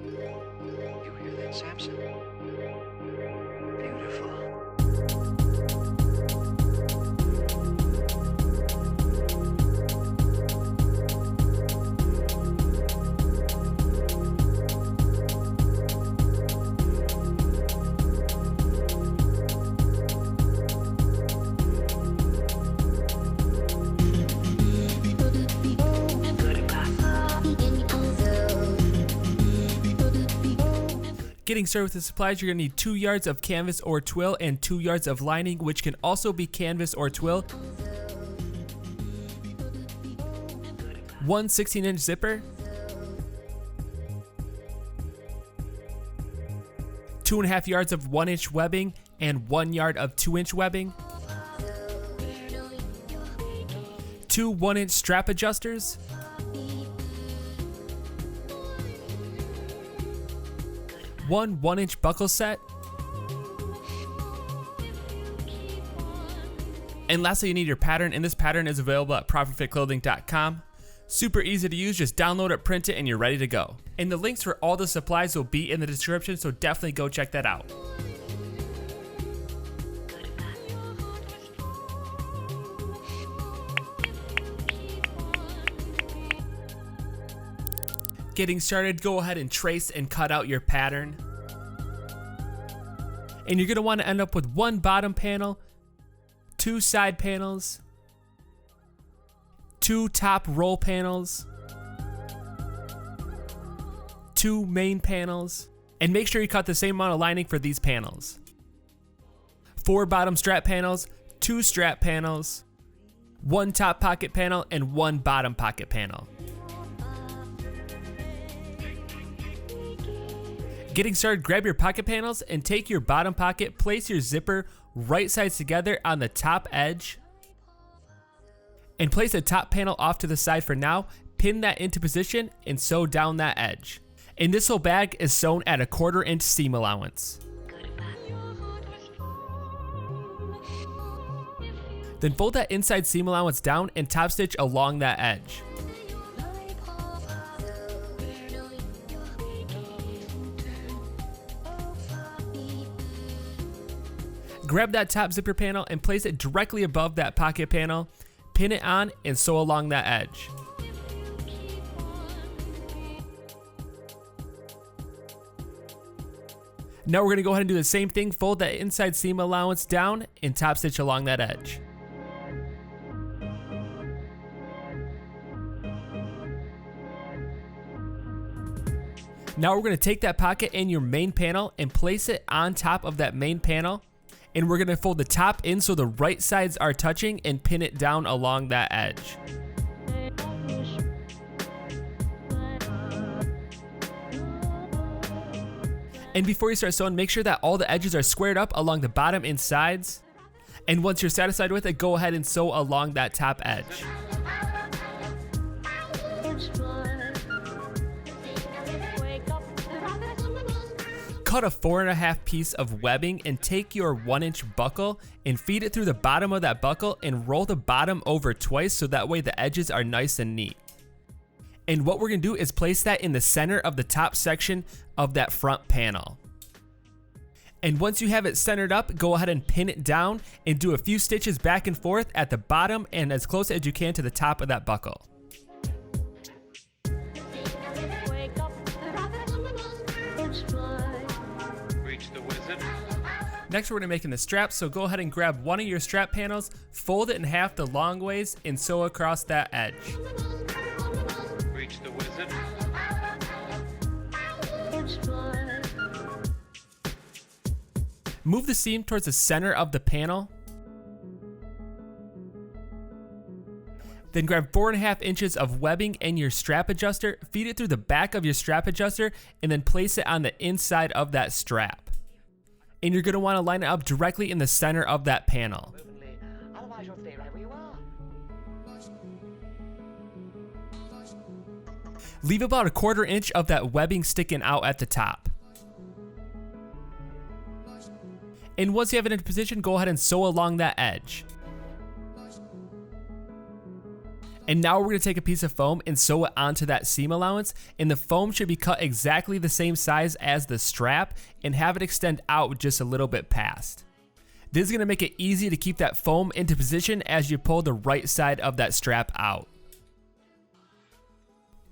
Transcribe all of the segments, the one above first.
You hear that, Samson? Beautiful. Getting started with the supplies, you're going to need 2 yards of canvas or twill and 2 yards of lining, which can also be canvas or twill. 1 16-inch zipper. 2.5 yards of 1-inch webbing and 1 yard of 2-inch webbing. 2 1-inch strap adjusters. 1 1-inch buckle set. And lastly, you need your pattern, and this pattern is available at properfitclothing.com. Super easy to use, just download it, print it, and you're ready to go. And the links for all the supplies will be in the description, so definitely go check that out. Getting started, go ahead and trace and cut out your pattern. And you're going to want to end up with 1 bottom panel, 2 side panels, 2 top roll panels, 2 main panels, and make sure you cut the same amount of lining for these panels. 4 bottom strap panels, 2 strap panels, 1 top pocket panel, and 1 bottom pocket panel. Getting started, grab your pocket panels and take your bottom pocket, place your zipper right sides together on the top edge, and place the top panel off to the side for now. Pin that into position and sew down that edge. And this whole bag is sewn at a 1/4 inch seam allowance. Then fold that inside seam allowance down and top stitch along that edge. Grab that top zipper panel and place it directly above that pocket panel, pin it on, and sew along that edge. Now we're going to go ahead and do the same thing, fold that inside seam allowance down and top stitch along that edge. Now we're going to take that pocket in your main panel and place it on top of that main panel. And we're going to fold the top in so the right sides are touching and pin it down along that edge. And before you start sewing, make sure that all the edges are squared up along the bottom and sides. And once you're satisfied with it, go ahead and sew along that top edge. Cut a 4.5 piece of webbing and take your 1-inch buckle and feed it through the bottom of that buckle and roll the bottom over twice so that way the edges are nice and neat. And what we're going to do is place that in the center of the top section of that front panel. And once you have it centered up, go ahead and pin it down and do a few stitches back and forth at the bottom and as close as you can to the top of that buckle. Next, we're going to make in the straps, so go ahead and grab one of your strap panels, fold it in half the long ways, and sew across that edge. Reach the wizard. Move the seam towards the center of the panel. Then grab 4.5 inches of webbing and your strap adjuster, feed it through the back of your strap adjuster, and then place it on the inside of that strap. And you're going to want to line it up directly in the center of that panel. Leave about a 1/4 inch of that webbing sticking out at the top. And once you have it in position, go ahead and sew along that edge. And now we're going to take a piece of foam and sew it onto that seam allowance, and the foam should be cut exactly the same size as the strap and have it extend out just a little bit past. This is going to make it easy to keep that foam into position as you pull the right side of that strap out.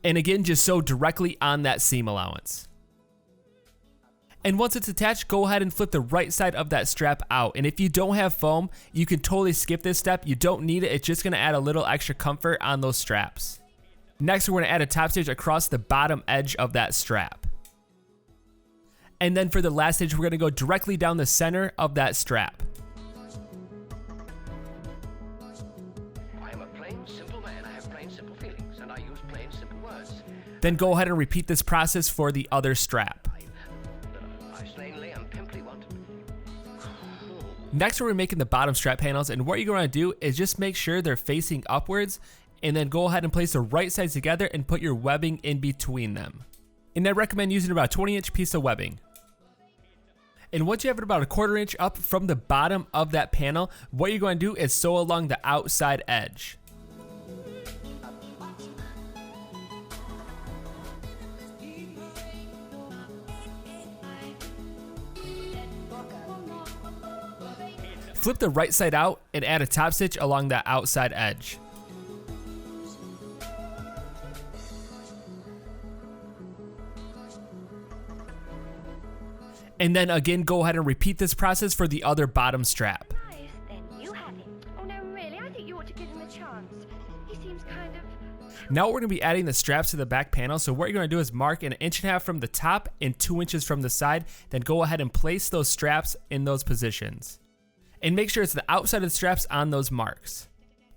And again, just sew directly on that seam allowance. And once it's attached, go ahead and flip the right side of that strap out. And if you don't have foam, you can totally skip this step. You don't need it. It's just going to add a little extra comfort on those straps. Next, we're going to add a top stitch across the bottom edge of that strap. And then for the last stitch, we're going to go directly down the center of that strap. I am a plain, simple man. I have plain, simple feelings, and I use plain, simple words. Then go ahead and repeat this process for the other strap. Next, we're making the bottom strap panels, and what you're going to do is just make sure they're facing upwards, and then go ahead and place the right sides together and put your webbing in between them. And I recommend using about a 20-inch piece of webbing. And once you have it about a 1/4 inch up from the bottom of that panel, what you're going to do is sew along the outside edge. Flip the right side out and add a top stitch along that outside edge. And then again, go ahead and repeat this process for the other bottom strap. Nice, then you have him. Oh no, really? I think you ought to give him a chance. He seems kind of... Now we're going to be adding the straps to the back panel, so what you're going to do is mark 1.5 inches from the top and 2 inches from the side, then go ahead and place those straps in those positions. And make sure it's the outside of the straps on those marks.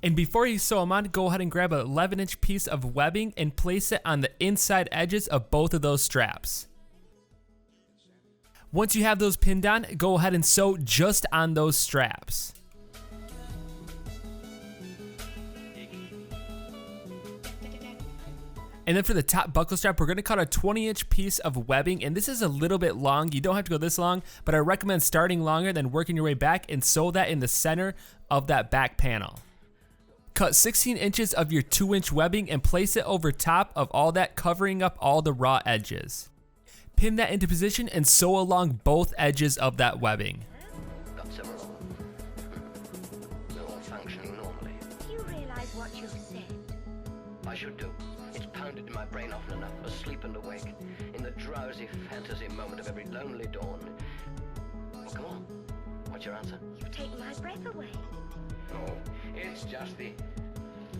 And before you sew them on, go ahead and grab an 11-inch piece of webbing and place it on the inside edges of both of those straps. Once you have those pinned on, go ahead and sew just on those straps. And then for the top buckle strap, we're going to cut a 20-inch piece of webbing, and this is a little bit long. You don't have to go this long, but I recommend starting longer, then working your way back and sew that in the center of that back panel. Cut 16 inches of your 2-inch webbing and place it over top of all that, covering up all the raw edges. Pin that into position and sew along both edges of that webbing. Got several. They'll all function normally. Do you realize what you've said? I should do. It's pounded in my brain often enough, asleep and awake, in the drowsy fantasy moment of every lonely dawn. Well, come on. What's your answer? You've taken my breath away. Oh, it's just the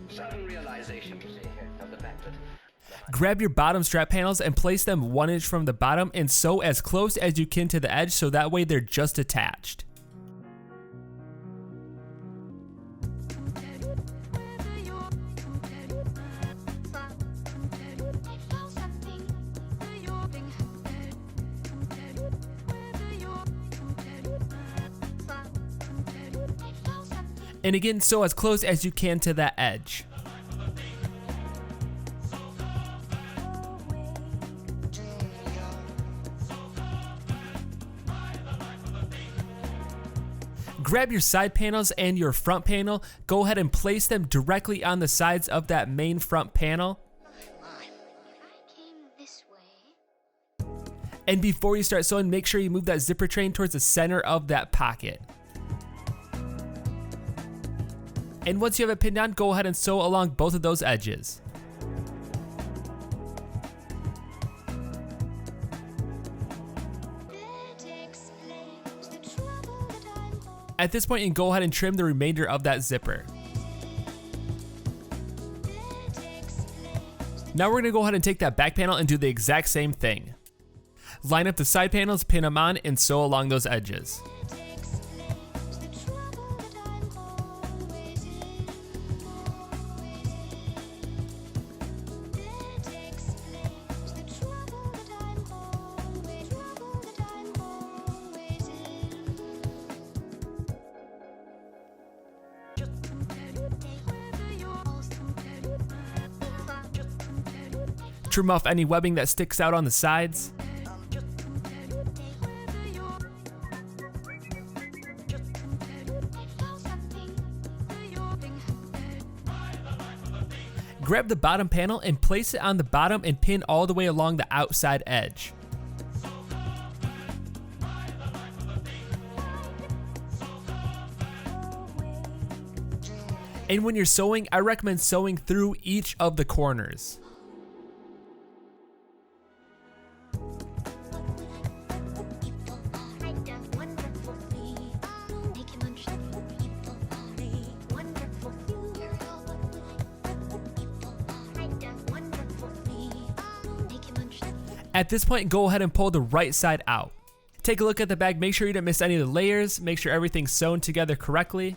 sudden realization, you see, of the fact that... Grab your bottom strap panels and place them 1 inch from the bottom and sew as close as you can to the edge, so that way they're just attached. And again, sew as close as you can to that edge. Grab your side panels and your front panel, go ahead and place them directly on the sides of that main front panel. I came this way. And before you start sewing, make sure you move that zipper train towards the center of that pocket. And once you have it pinned down, go ahead and sew along both of those edges. At this point, you can go ahead and trim the remainder of that zipper. Now we're going to go ahead and take that back panel and do the exact same thing. Line up the side panels, pin them on, and sew along those edges. Trim off any webbing that sticks out on the sides. Grab the bottom panel and place it on the bottom and pin all the way along the outside edge. And when you're sewing, I recommend sewing through each of the corners. At this point, go ahead and pull the right side out. Take a look at the bag, make sure you don't miss any of the layers, make sure everything's sewn together correctly.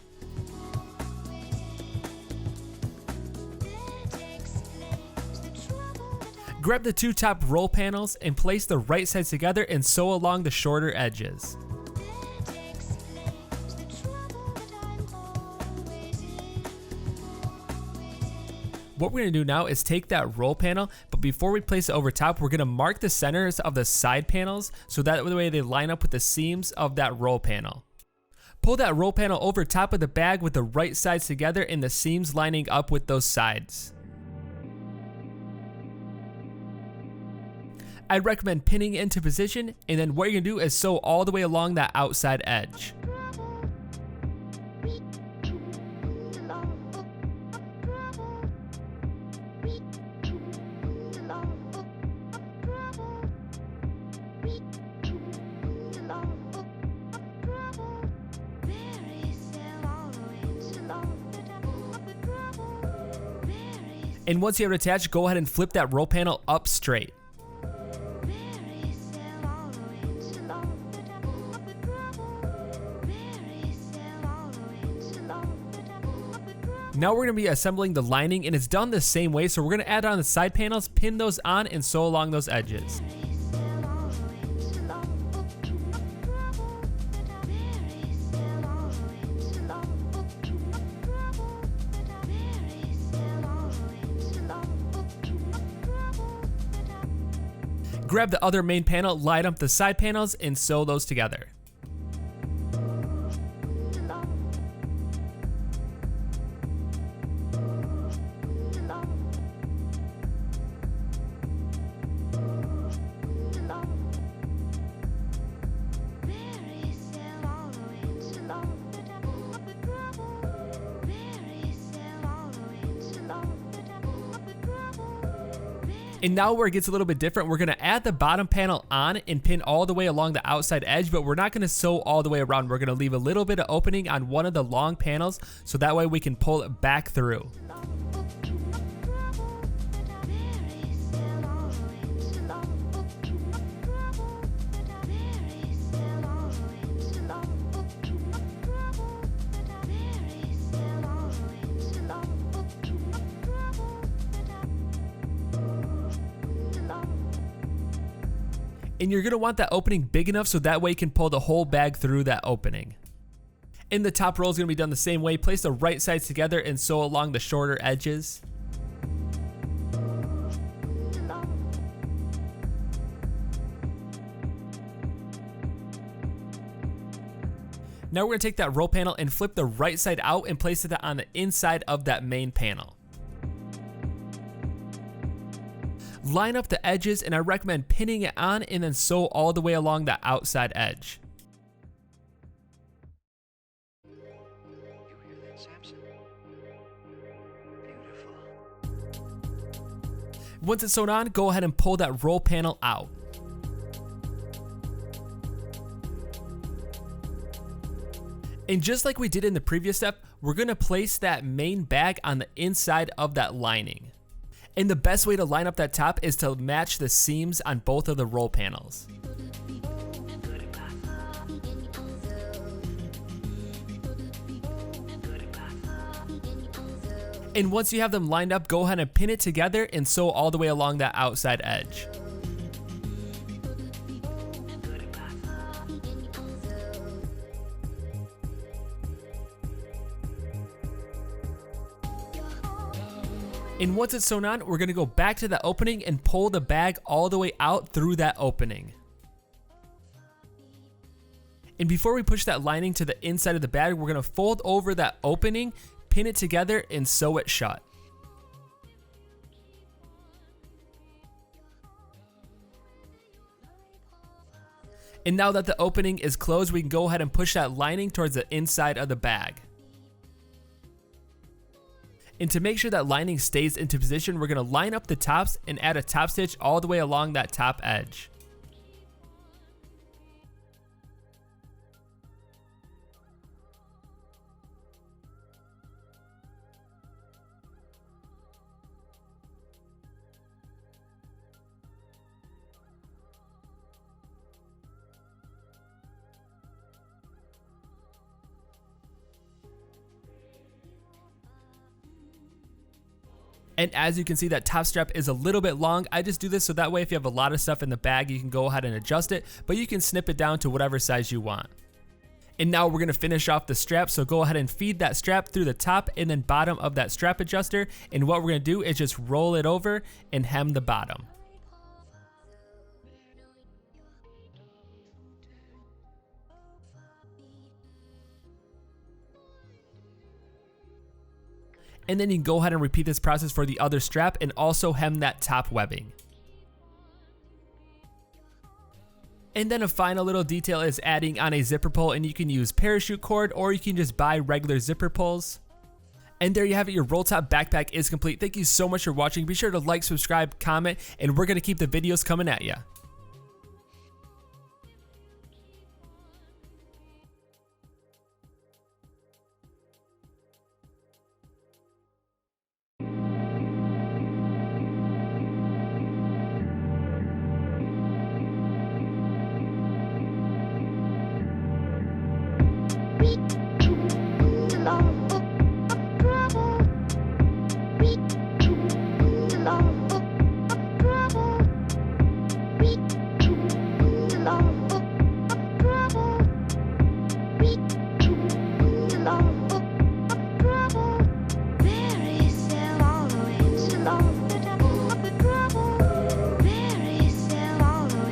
Grab the two top roll panels and place the right sides together and sew along the shorter edges. What we're going to do now is take that roll panel, but before we place it over top, we're going to mark the centers of the side panels so that way they line up with the seams of that roll panel. Pull that roll panel over top of the bag with the right sides together and the seams lining up with those sides. I'd recommend pinning it into position, and then what you're going to do is sew all the way along that outside edge. And once you have it attached, go ahead and flip that roll panel up straight. Now we're going to be assembling the lining, and it's done the same way, so we're going to add on the side panels, pin those on, and sew along those edges. Grab the other main panel, line up the side panels, and sew those together. And now where it gets a little bit different, we're going to add the bottom panel on and pin all the way along the outside edge, but we're not going to sew all the way around. We're going to leave a little bit of opening on one of the long panels so that way we can pull it back through. And you're going to want that opening big enough so that way you can pull the whole bag through that opening. And the top roll is going to be done the same way. Place the right sides together and sew along the shorter edges. Now we're going to take that roll panel and flip the right side out and place it on the inside of that main panel. Line up the edges, and I recommend pinning it on and then sew all the way along the outside edge. You hear that, Samson? Beautiful. Once it's sewn on, go ahead and pull that roll panel out. And just like we did in the previous step, we're going to place that main bag on the inside of that lining. And the best way to line up that top is to match the seams on both of the roll panels. And once you have them lined up, go ahead and pin it together and sew all the way along that outside edge. And once it's sewn on, we're going to go back to the opening and pull the bag all the way out through that opening. And before we push that lining to the inside of the bag, we're going to fold over that opening, pin it together, and sew it shut. And now that the opening is closed, we can go ahead and push that lining towards the inside of the bag. And to make sure that lining stays into position, we're going to line up the tops and add a top stitch all the way along that top edge. And as you can see, that top strap is a little bit long. I just do this so that way if you have a lot of stuff in the bag, you can go ahead and adjust it, but you can snip it down to whatever size you want. And now we're gonna finish off the strap, so go ahead and feed that strap through the top and then bottom of that strap adjuster. And what we're gonna do is just roll it over and hem the bottom. And then you can go ahead and repeat this process for the other strap and also hem that top webbing. And then a final little detail is adding on a zipper pull, and you can use parachute cord or you can just buy regular zipper pulls. And there you have it, your roll top backpack is complete. Thank you so much for watching. Be sure to like, subscribe, comment, and we're gonna keep the videos coming at you. Beep.